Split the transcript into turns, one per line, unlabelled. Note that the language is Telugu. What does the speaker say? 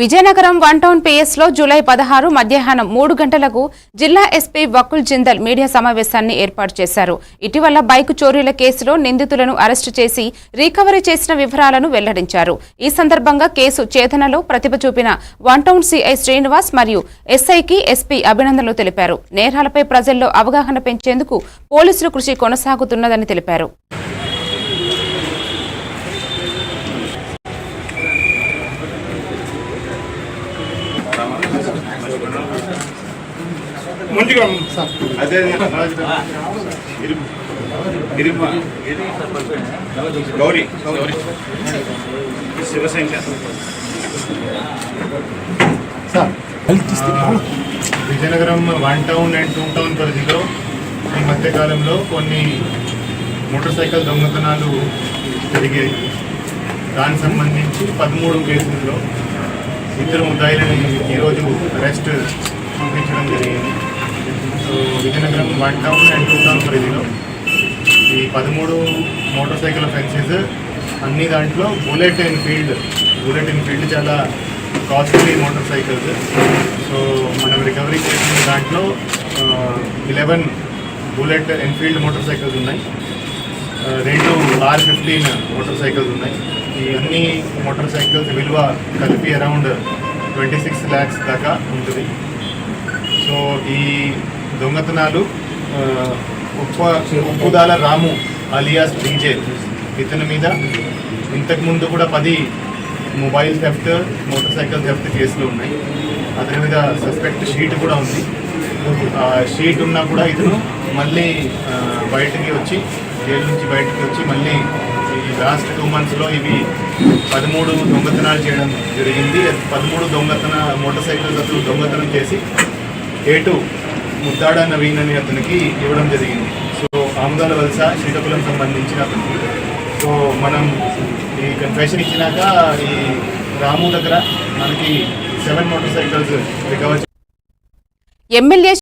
విజయనగరం 1 టౌన్ PS లో జూలై 16 మధ్యాహ్నం 3 గంటలకు జిల్లా ఎస్పీ వకుల్ జిందల్ మీడియా సమావేశాన్ని ఏర్పాటు చేశారు. ఇటీవల బైక్ చోరీల కేసులో నిందితులను అరెస్టు చేసి రికవరీ చేసిన వివరాలను వెల్లడించారు. ఈ సందర్భంగా కేసు ఛేదనలో ప్రతిభ చూపిన 1 టౌన్ సిఐ శ్రీనివాస్ మరియు ఎస్ఐకి ఎస్పీ అభినందనలు తెలిపారు. నేరాలపై ప్రజల్లో అవగాహన పెంచేందుకు పోలీసులు కృషి కొనసాగుతున్నదని తెలిపారు.
Gauri Shivshankar Vizianagaram 1 town and 2 town పరిధిలో ఈ మధ్యకాలంలో కొన్ని మోటార్ సైకిల్ దొంగతనాలు జరిగాయి. దానికి సంబంధించి 13 కేసుల్లో 2 ముద్దాయిలను ఈరోజు అరెస్ట్ చూపించడం జరిగింది. So Vizianagaram 1 town and 2 town పరిధిలో ఈ 13 మోటార్ సైకిల్ అఫెన్సెస్ అన్ని దాంట్లో బుల్లెట్ ఎన్ఫీల్డ్ చాలా కాస్ట్లీ మోటార్ సైకిల్స్. సో మనం రికవరీ చేసిన దాంట్లో 11 బుల్లెట్ ఎన్ఫీల్డ్ మోటార్ సైకిల్స్ ఉన్నాయి, 2 R15 మోటార్ సైకిల్స్ ఉన్నాయి. ఈ అన్ని మోటార్ సైకిల్స్ విలువ కలిపి అరౌండ్ 26 lakhs దాకా ఉంటుంది. సో ఈ దొంగతనాలు ఉప్పుదాల రాము అలియాస్ డీజే ఇతని మీద ఇంతకుముందు కూడా 10 mobile theft, motor cycle theft కేసులు ఉన్నాయి. అతని మీద సస్పెక్ట్ షీట్ కూడా ఉంది. ఆ షీట్ ఉన్నా కూడా ఇతను మళ్ళీ జైలు నుంచి బయటికి వచ్చి మళ్ళీ ఈ లాస్ట్ 2 monthsలో ఇవి 13 దొంగతనాలు చేయడం జరిగింది. 13 మోటార్ సైకిల్స్ అతను దొంగతనం చేసి A2 ముద్దాడ నవీన్ అని అతనికి ఇవ్వడం జరిగింది. సో ఆముదాల వలస శ్రీకాకుళం సంబంధించిన అతనికి. సో మనం ఈ కన్ఫెషన్ ఇచ్చినాక ఈ రాము దగ్గర మనకి 7 మోటార్ సైకిల్స్ రికవర్.
ఎమ్మెల్యే